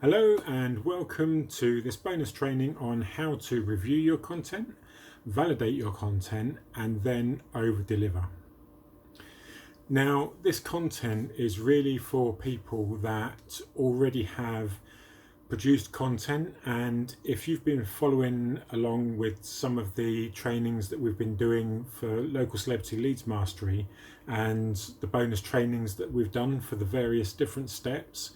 Hello and welcome to this bonus training on how to review your content, validate your content, and then over-deliver. Now, this content is really for people that already have produced content, and if you've been following along with some of the trainings that we've been doing for local celebrity leads mastery and the bonus trainings that we've done for the various different steps,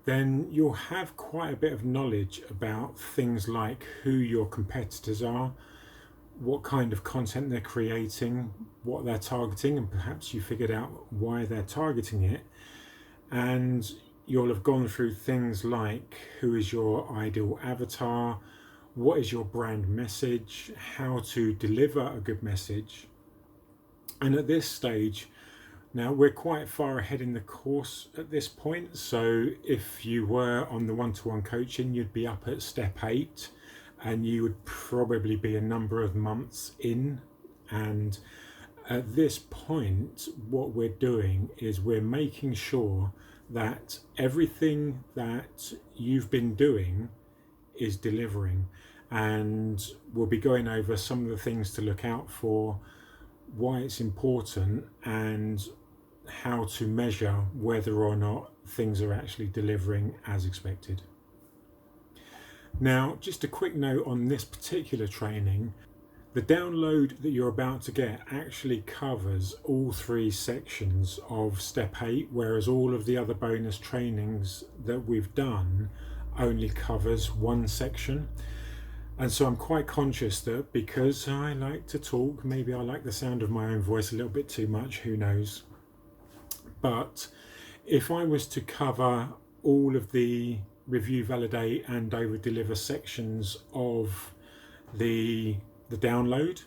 then you'll have quite a bit of knowledge about things like who your competitors are, what kind of content they're creating, what they're targeting, and perhaps you figured out why they're targeting it. And you'll have gone through things like who is your ideal avatar, what is your brand message, how to deliver a good message. And at this stage, now we're quite far ahead in the course at this point, so if you were on the one-to-one coaching, you'd be up at step 8 and you would probably be a number of months in. And at this point, what we're doing is we're making sure that everything that you've been doing is delivering, and we'll be going over some of the things to look out for, why it's important, and how to measure whether or not things are actually delivering as expected. Now, just a quick note on this particular training. The download that you're about to get actually covers all 3 sections of step 8, whereas all of the other bonus trainings that we've done only covers 1 section. And so I'm quite conscious that because I like to talk, maybe I like the sound of my own voice a little bit too much, who knows. But if I was to cover all of the review, validate and over deliver sections of the download,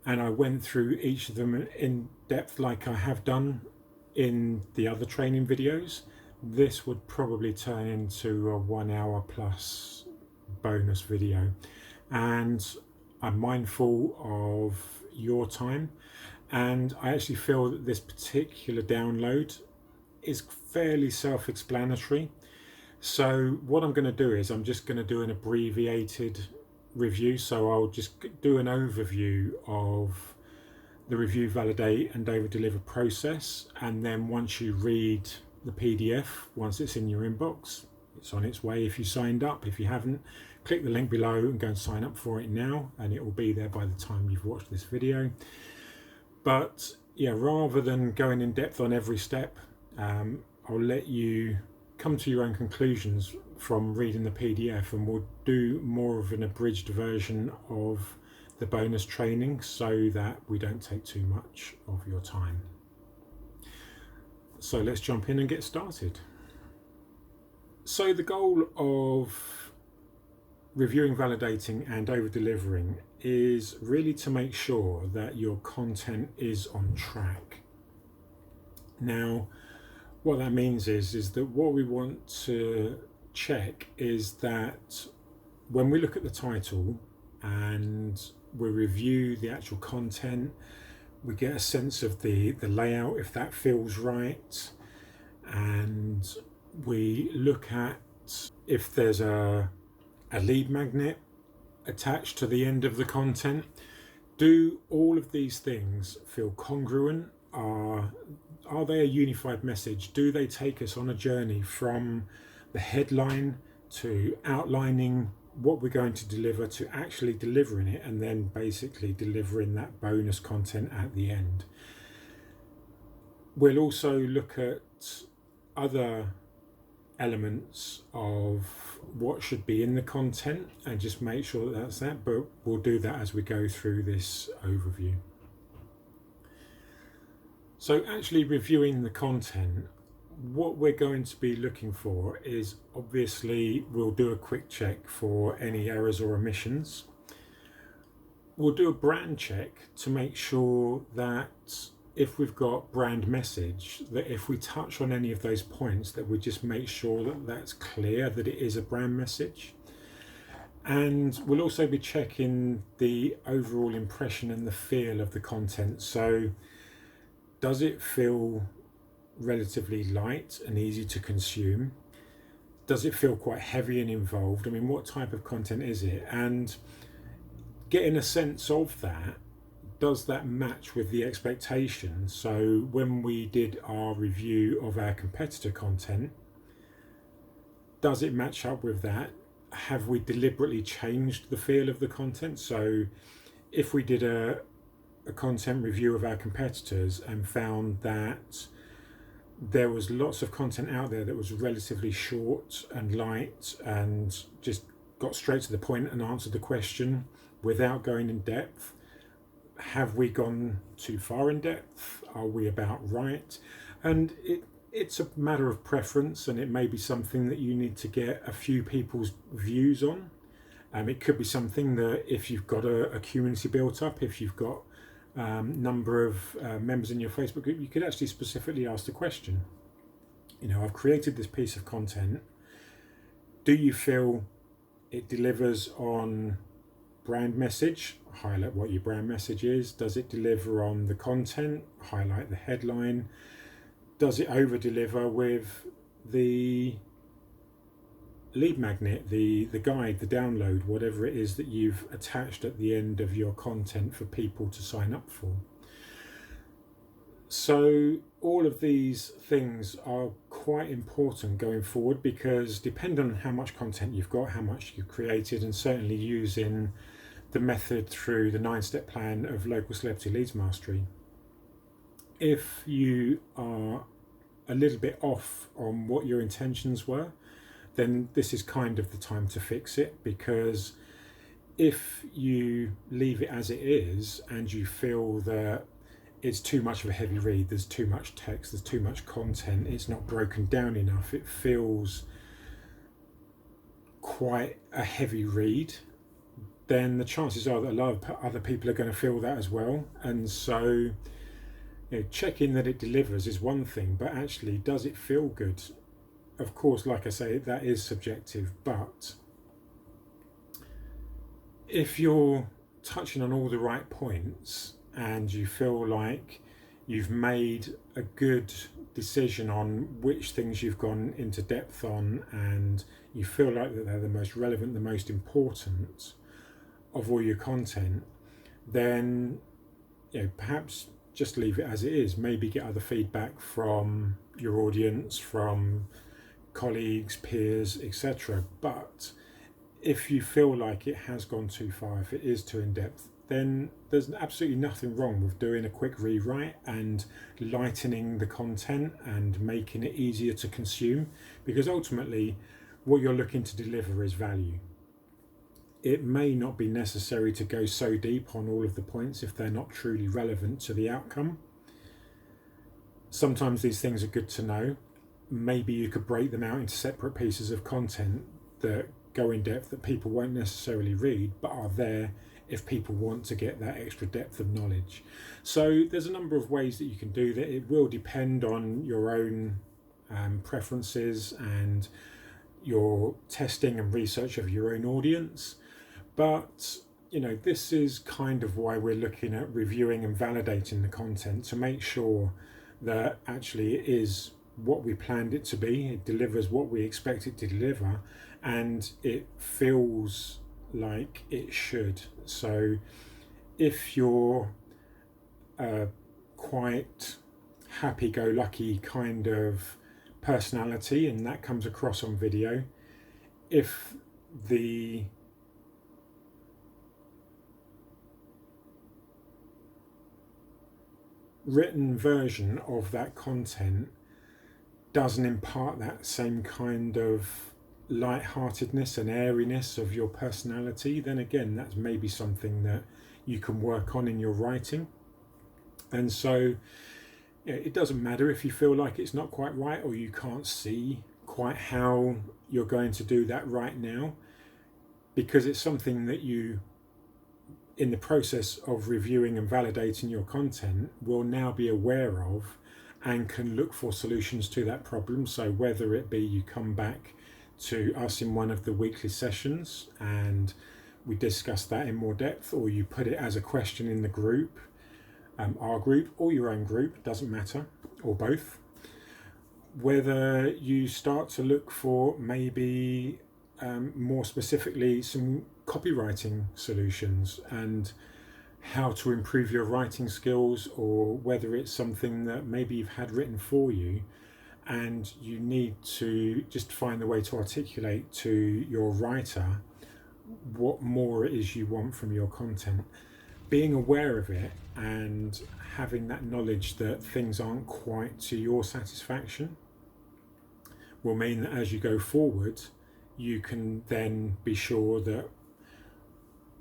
and I went through each of them in depth like I have done in the other training videos, this would probably turn into a 1 hour plus bonus video. And I'm mindful of your time, and I actually feel that this particular download is fairly self-explanatory. So what I'm going to do is I'm just going to do an abbreviated review. So I'll just do an overview of the review, validate and over deliver process, and then once you read the PDF, once it's in your inbox, it's on its way if you signed up. If you haven't, click the link below and go and sign up for it now, and it will be there by the time you've watched this video. But yeah, rather than going in depth on every step, I'll let you come to your own conclusions from reading the PDF, and we'll do more of an abridged version of the bonus training so that we don't take too much of your time. So let's jump in and get started. So the goal of reviewing, validating and over delivering is really to make sure that your content is on track. Now, what that means is that what we want to check is that when we look at the title and we review the actual content, we get a sense of the layout, if that feels right, and we look at if there's a lead magnet attached to the end of the content. Do all of these things feel congruent? Are they a unified message? Do they take us on a journey from the headline to outlining what we're going to deliver to actually delivering it, and then basically delivering that bonus content at the end? We'll also look at other elements of what should be in the content and just make sure that that's that, but we'll do that as we go through this overview. So actually reviewing the content, what we're going to be looking for is, obviously we'll do a quick check for any errors or omissions. We'll do a brand check to make sure that if we've got brand message, that if we touch on any of those points, that we just make sure that that's clear that it is a brand message. And we'll also be checking the overall impression and the feel of the content. So does it feel relatively light and easy to consume? does it feel quite heavy and involved? I mean, what type of content is it? And getting a sense of that, does that match with the expectations? So when we did our review of our competitor content, does it match up with that? Have we deliberately changed the feel of the content? So if we did a content review of our competitors and found that there was lots of content out there that was relatively short and light and just got straight to the point and answered the question without going in depth, have we gone too far in depth? Are we about right? And it's a matter of preference, and it may be something that you need to get a few people's views on. It could be something that if you've got a community built up, if you've got number of members in your Facebook group, you could actually specifically ask the question, you know, I've created this piece of content. Do you feel it delivers on brand message? Highlight what your brand message is. Does it deliver on the content? Highlight the headline. Does it over deliver with the lead magnet, the guide, the download, whatever it is that you've attached at the end of your content for people to sign up for? So all of these things are quite important going forward, because depending on how much content you've got, how much you've created, and certainly using the method through the 9-step plan of local celebrity leads mastery, if you are a little bit off on what your intentions were, then this is kind of the time to fix it. Because if you leave it as it is and you feel that it's too much of a heavy read, there's too much text, there's too much content, it's not broken down enough, it feels quite a heavy read, then the chances are that a lot of other people are going to feel that as well. And so, you know, checking that it delivers is one thing, but actually, does it feel good? Of course, like I say, that is subjective, but if you're touching on all the right points and you feel like you've made a good decision on which things you've gone into depth on, and you feel like that they're the most relevant, the most important of all your content, then, you know, perhaps just leave it as it is. Maybe get other feedback from your audience, from colleagues, peers, etc. But if you feel like it has gone too far, if it is too in depth, then there's absolutely nothing wrong with doing a quick rewrite and lightening the content and making it easier to consume, because ultimately what you're looking to deliver is value. It may not be necessary to go so deep on all of the points if they're not truly relevant to the outcome. Sometimes these things are good to know. Maybe you could break them out into separate pieces of content that go in depth, that people won't necessarily read, but are there if people want to get that extra depth of knowledge. So there's a number of ways that you can do that. It will depend on your own preferences and your testing and research of your own audience. But, you know, this is kind of why we're looking at reviewing and validating the content, to make sure that actually it is what we planned it to be, it delivers what we expect it to deliver, and it feels like it should. So if you're a quite happy-go-lucky kind of personality, and that comes across on video, if the written version of that content doesn't impart that same kind of lightheartedness and airiness of your personality, then again, that's maybe something that you can work on in your writing. And so it doesn't matter if you feel like it's not quite right, or you can't see quite how you're going to do that right now, because it's something that you, in the process of reviewing and validating your content, will now be aware of and can look for solutions to that problem. So whether it be you come back to us in one of the weekly sessions and we discuss that in more depth, or you put it as a question in the group, our group or your own group, doesn't matter, or both, whether you start to look for maybe more specifically some copywriting solutions and how to improve your writing skills, or whether it's something that maybe you've had written for you and you need to just find a way to articulate to your writer what more it is you want from your content. Being aware of it and having that knowledge that things aren't quite to your satisfaction will mean that as you go forward, you can then be sure that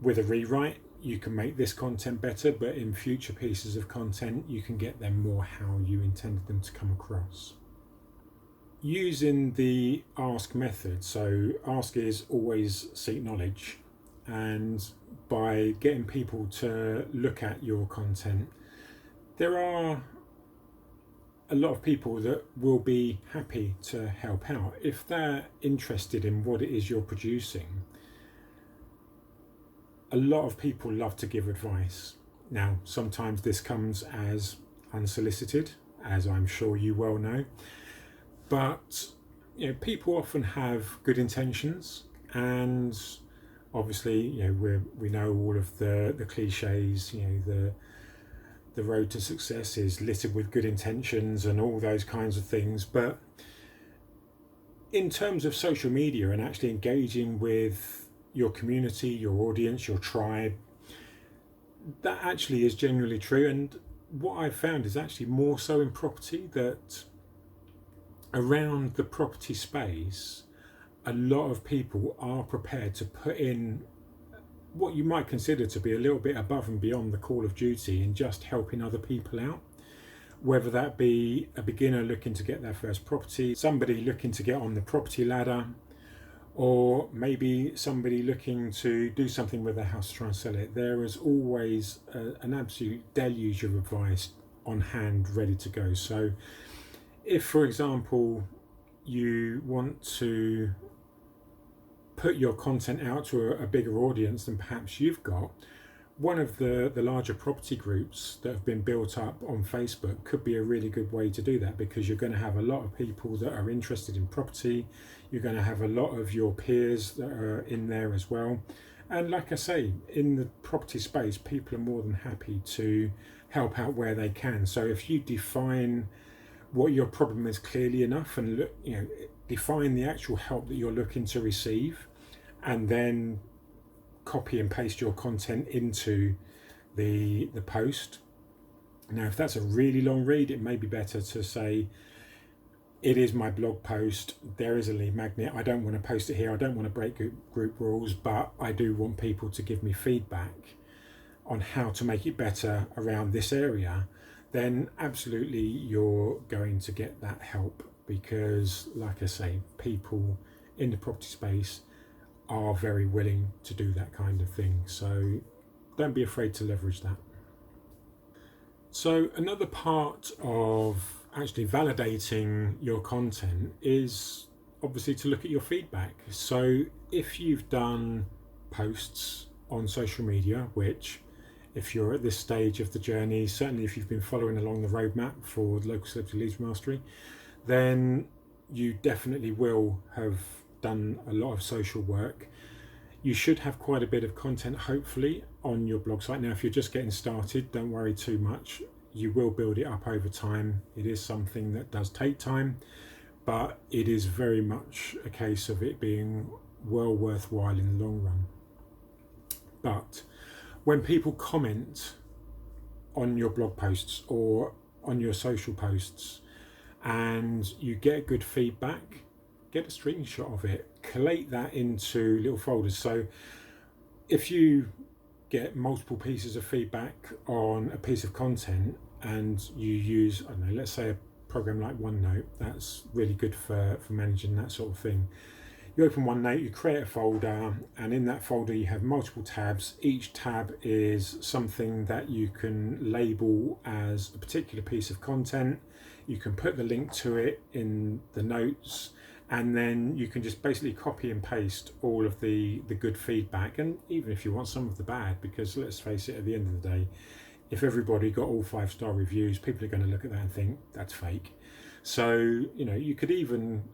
with a rewrite, you can make this content better, but in future pieces of content, you can get them more how you intended them to come across. Using the ask method, so ask is always seek knowledge, and by getting people to look at your content, there are a lot of people that will be happy to help out if they're interested in what it is you're producing. A lot of people love to give advice. Now, sometimes this comes as unsolicited, as I'm sure you well know, but people often have good intentions, and obviously, we know all of the cliches. The road to success is littered with good intentions and all those kinds of things. But in terms of social media and actually engaging with your community, your audience, your tribe, that actually is genuinely true. And what I've found is actually more so in property, that around the property space, a lot of people are prepared to put in what you might consider to be a little bit above and beyond the call of duty in just helping other people out. Whether that be a beginner looking to get their first property, somebody looking to get on the property ladder, or maybe somebody looking to do something with their house to try and sell it. There is always an absolute deluge of advice on hand ready to go. So if, for example, you want to put your content out to a bigger audience than perhaps you've got, one of the larger property groups that have been built up on Facebook could be a really good way to do that, because you're going to have a lot of people that are interested in property. You're going to have a lot of your peers that are in there as well. And like I say, in the property space, people are more than happy to help out where they can. So if you define what your problem is clearly enough and define the actual help that you're looking to receive, and then copy and paste your content into the post. Now, if that's a really long read, it may be better to say, it is my blog post, there is a lead magnet, I don't want to post it here, I don't want to break group rules, but I do want people to give me feedback on how to make it better around this area. Then absolutely you're going to get that help, because like I say, people in the property space are very willing to do that kind of thing. So don't be afraid to leverage that. So another part of actually validating your content is obviously to look at your feedback. So if you've done posts on social media, which if you're at this stage of the journey, certainly if you've been following along the roadmap for the Local Celebrity Leads Mastery, then you definitely will have done a lot of social work. You should have quite a bit of content, hopefully, on your blog site. Now, if you're just getting started, don't worry too much. You will build it up over time. It is something that does take time, but it is very much a case of it being well worthwhile in the long run. But when people comment on your blog posts or on your social posts and you get good feedback, get a screenshot of it, collate that into little folders. So if you get multiple pieces of feedback on a piece of content and you use, I don't know, let's say a program like OneNote, that's really good for managing that sort of thing. You open OneNote, you create a folder, and in that folder you have multiple tabs. Each tab is something that you can label as a particular piece of content. You can put the link to it in the notes, and then you can just basically copy and paste all of the good feedback, and even if you want some of the bad, because let's face it, at the end of the day, if everybody got all 5-star reviews, people are going to look at that and think that's fake. So, you could even,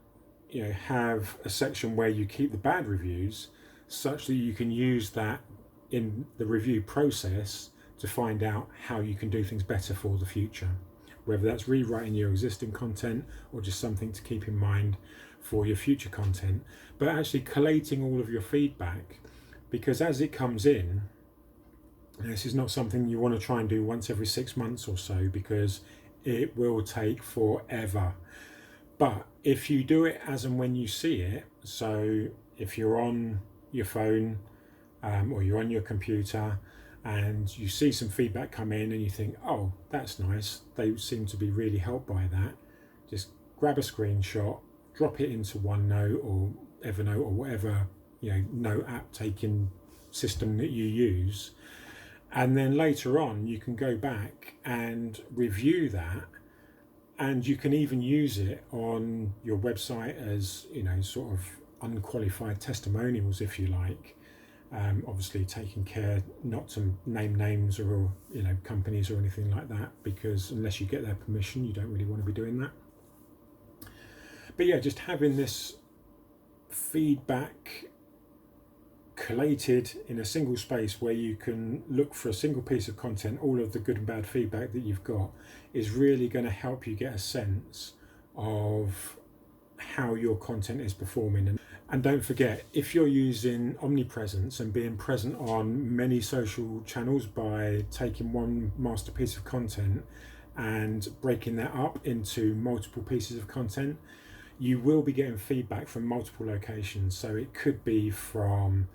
have a section where you keep the bad reviews such that you can use that in the review process to find out how you can do things better for the future, whether that's rewriting your existing content or just something to keep in mind for your future content. But actually collating all of your feedback, because as it comes in, this is not something you want to try and do once every 6 months or so, because it will take forever. But if you do it as and when you see it, so if you're on your phone or you're on your computer and you see some feedback come in and you think, oh, that's nice, they seem to be really helped by that, just grab a screenshot, drop it into OneNote or Evernote or whatever note app taking system that you use, and then later on you can go back and review that, and you can even use it on your website as sort of unqualified testimonials, if you like. Obviously taking care not to name names or companies or anything like that, because unless you get their permission, you don't really want to be doing that. But yeah, just having this feedback collated in a single space where you can look for a single piece of content, all of the good and bad feedback that you've got, is really going to help you get a sense of how your content is performing. And don't forget, if you're using omnipresence and being present on many social channels by taking one master piece of content and breaking that up into multiple pieces of content, you will be getting feedback from multiple locations. So it could be from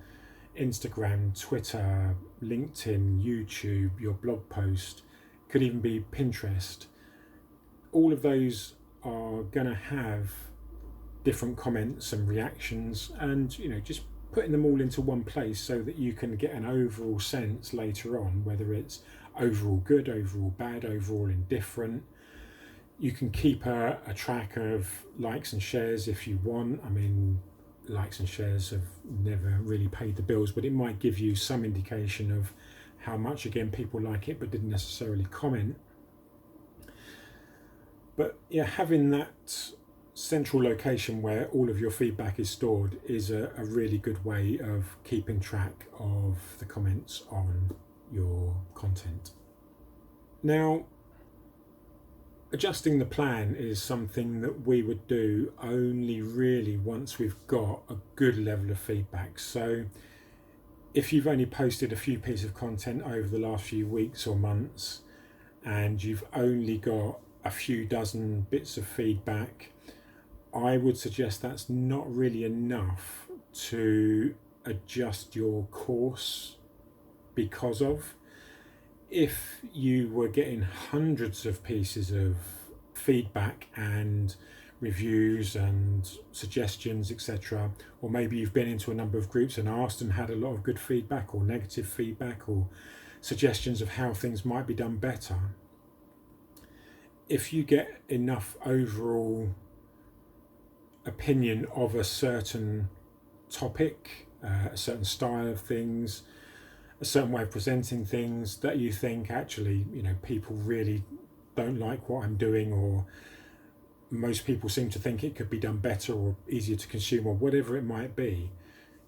Instagram, Twitter, LinkedIn, YouTube, your blog post, could even be Pinterest. All of those are going to have different comments and reactions, and just putting them all into one place so that you can get an overall sense later on, whether it's overall good, overall bad, overall indifferent. You can keep a track of likes and shares if you want. I mean, likes and shares have never really paid the bills, but it might give you some indication of how much, again, people like it but didn't necessarily comment. But yeah, having that central location where all of your feedback is stored is a really good way of keeping track of the comments on your content. Now, adjusting the plan is something that we would do only really once we've got a good level of feedback. So if you've only posted a few pieces of content over the last few weeks or months and you've only got a few dozen bits of feedback, I would suggest that's not really enough to adjust your course because of. If you were getting hundreds of pieces of feedback and reviews and suggestions, etc., or maybe you've been into a number of groups and asked and had a lot of good feedback or negative feedback or suggestions of how things might be done better, if you get enough overall opinion of a certain topic, a certain style of things, a certain way of presenting things, that you think actually people really don't like what I'm doing, or most people seem to think it could be done better or easier to consume, or whatever it might be,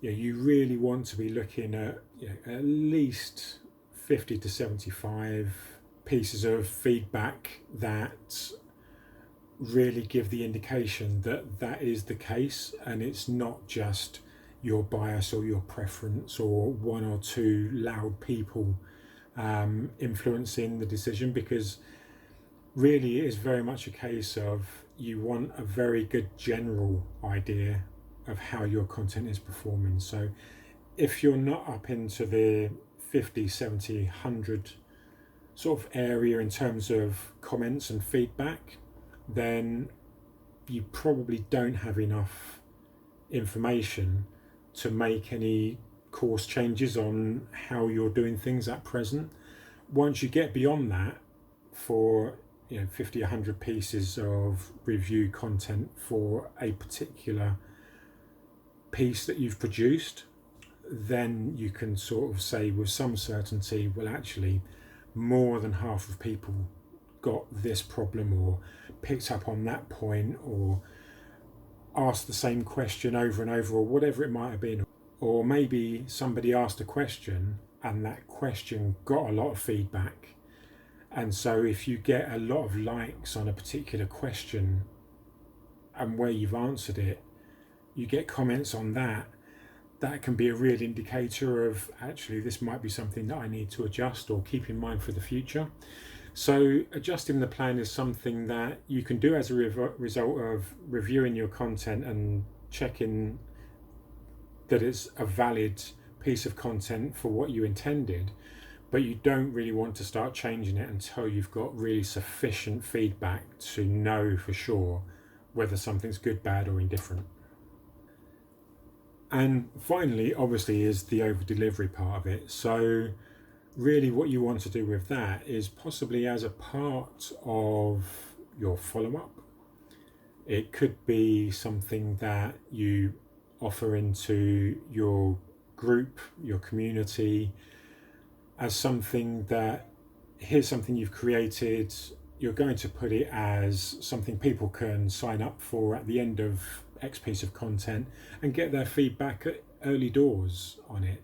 you really want to be looking at at least 50 to 75 pieces of feedback that really give the indication that that is the case, and it's not just your bias or your preference or one or two loud people influencing the decision, because really it is very much a case of you want a very good general idea of how your content is performing. So if you're not up into the 50, 70, 100 sort of area in terms of comments and feedback, then you probably don't have enough information to make any course changes on how you're doing things at present. Once you get beyond that, for 50, 100 pieces of review content for a particular piece that you've produced, then you can sort of say with some certainty, well, actually more than half of people got this problem or picked up on that point or asked the same question over and over, or whatever it might have been. Or maybe somebody asked a question and that question got a lot of feedback. And so if you get a lot of likes on a particular question and where you've answered it, you get comments on that, that can be a real indicator of actually this might be something that I need to adjust or keep in mind for the future. So adjusting the plan is something that you can do as a result of reviewing your content and checking that it's a valid piece of content for what you intended, but you don't really want to start changing it until you've got really sufficient feedback to know for sure whether something's good, bad, or indifferent. And finally, obviously, is the over-delivery part of it. So really what you want to do with that is possibly as a part of your follow-up. It could be something that you offer into your group, your community, as something that, here's something you've created, you're going to put it as something people can sign up for at the end of X piece of content and get their feedback at early doors on it.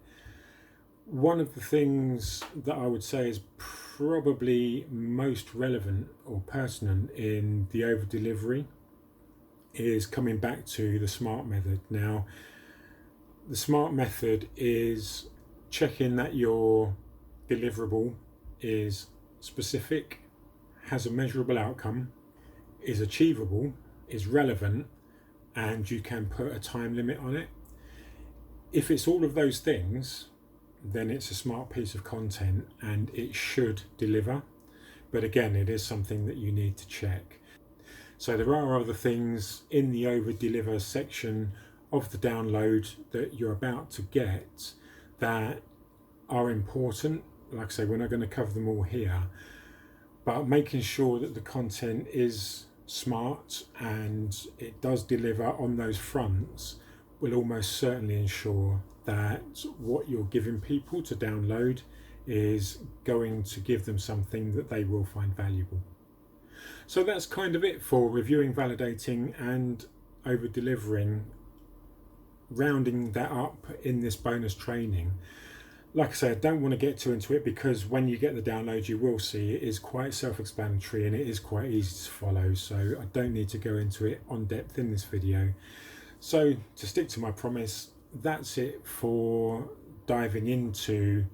One of the things that I would say is probably most relevant or pertinent in the over delivery is coming back to the SMART method. Now, the SMART method is checking that your deliverable is specific, has a measurable outcome, is achievable, is relevant, and you can put a time limit on it. If it's all of those things, then it's a smart piece of content and it should deliver. But again, it is something that you need to check. So there are other things in the over deliver section of the download that you're about to get that are important. Like I say, we're not going to cover them all here, but making sure that the content is smart and it does deliver on those fronts will almost certainly ensure that what you're giving people to download is going to give them something that they will find valuable. So that's kind of it for reviewing, validating, and over delivering, rounding that up in this bonus training. Like I said, I don't want to get too into it because when you get the download, you will see it is quite self-explanatory and it is quite easy to follow. So I don't need to go into it on depth in this video. So to stick to my promise, that's it for diving into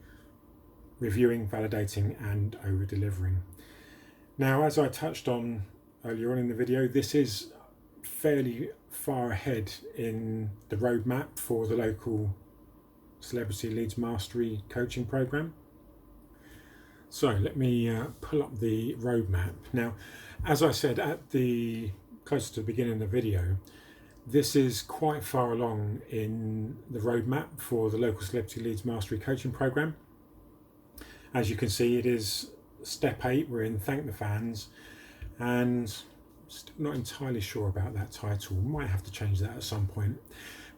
reviewing, validating, and over delivering. Now, as I touched on earlier on in the video, this is fairly far ahead in the roadmap for the local Celebrity Leads Mastery coaching program. So let me pull up the roadmap. Now, as I said at the close to the beginning of the video, this is quite far along in the roadmap for the local Celebrity Leads Mastery coaching program. As you can see, it is step 8. We're in Thank the Fans, and still not entirely sure about that title. Might have to change that at some point.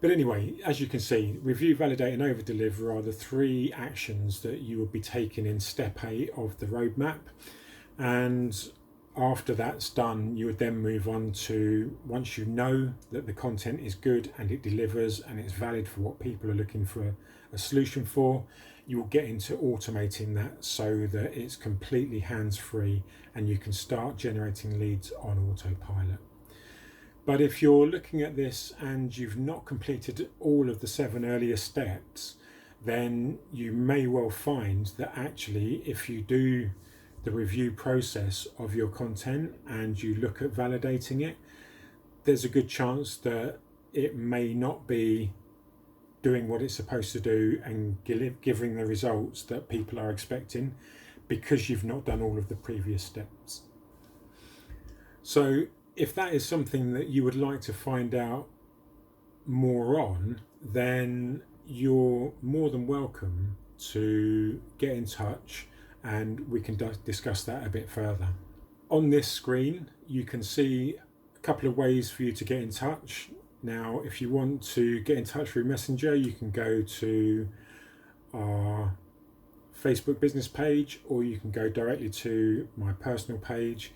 But anyway, as you can see, review, validate, and over deliver are the 3 actions that you will be taking in step 8 of the roadmap. And after that's done, you would then move on to, once you know that the content is good and it delivers and it's valid for what people are looking for a solution for, you will get into automating that so that it's completely hands-free and you can start generating leads on autopilot. But if you're looking at this and you've not completed all of the 7 earlier steps, then you may well find that actually if you do the review process of your content and you look at validating it, there's a good chance that it may not be doing what it's supposed to do and giving the results that people are expecting because you've not done all of the previous steps. So if that is something that you would like to find out more on, then you're more than welcome to get in touch and we can discuss that a bit further. On this screen, you can see a couple of ways for you to get in touch. Now, if you want to get in touch through Messenger, you can go to our Facebook business page, or you can go directly to my personal page.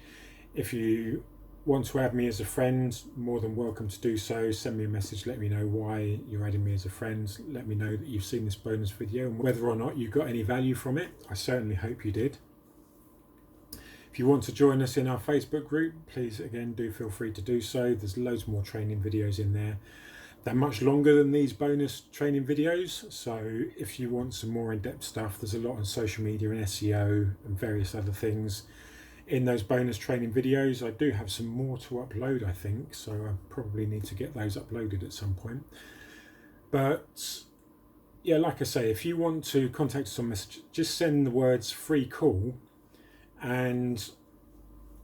If you want to add me as a friend, more than welcome to do so. Send me a message, let me know why you're adding me as a friend. Let me know that you've seen this bonus video and whether or not you got any value from it. I certainly hope you did. If you want to join us in our Facebook group, please again do feel free to do so. There's loads more training videos in there. They're much longer than these bonus training videos, so if you want some more in-depth stuff, there's a lot on social media and SEO and various other things in those bonus training videos. I do have some more to upload, I think, so I probably need to get those uploaded at some point. But yeah, like I say, if you want to contact us on message, just send the words free call and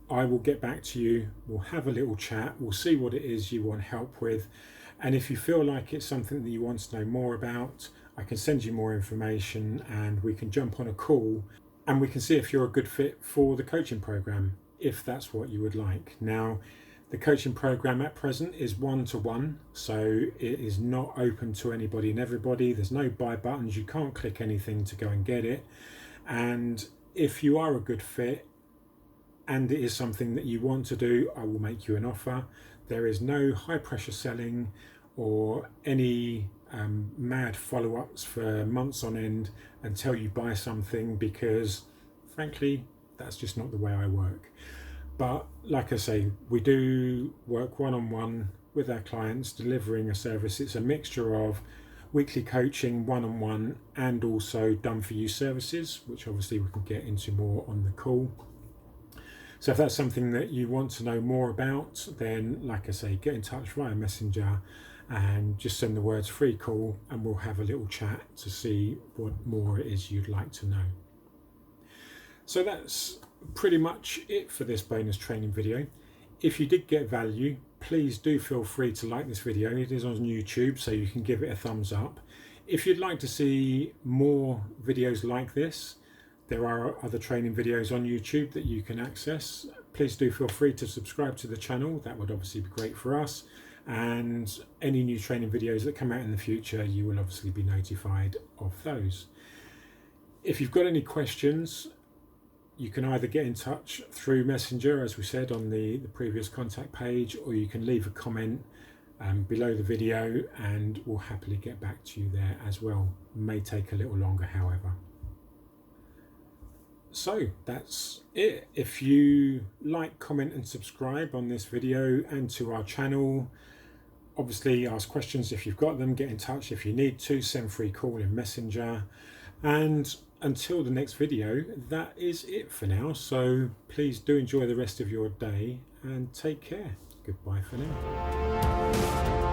I will get back to you. We'll have a little chat, we'll see what it is you want help with. And if you feel like it's something that you want to know more about, I can send you more information and we can jump on a call and we can see if you're a good fit for the coaching program, if that's what you would like. Now, the coaching program at present is one-to-one, so it is not open to anybody and everybody. There's no buy buttons, you can't click anything to go and get it. And if you are a good fit and it is something that you want to do, I will make you an offer. There is no high pressure selling or any mad follow-ups for months on end until you buy something, because frankly that's just not the way I work. But like I say, we do work one-on-one with our clients delivering a service. It's a mixture of weekly coaching, one-on-one, and also done for you services, which obviously we can get into more on the call. So if that's something that you want to know more about, then like I say, get in touch via Messenger and just send the words free call and we'll have a little chat to see what more it is you'd like to know. So that's pretty much it for this bonus training video. If you did get value, please do feel free to like this video. It is on YouTube, so you can give it a thumbs up. If you'd like to see more videos like this, there are other training videos on YouTube that you can access. Please do feel free to subscribe to the channel. That would obviously be great for us. And any new training videos that come out in the future, you will obviously be notified of those. If you've got any questions, you can either get in touch through Messenger, as we said on the previous contact page, or you can leave a comment below the video and we'll happily get back to you there as well. It may take a little longer, however. So that's it. If you like, comment and subscribe on this video and to our channel, obviously ask questions if you've got them, get in touch if you need to, send free call in Messenger. And until the next video, that is it for now. So please do enjoy the rest of your day and take care. Goodbye for now.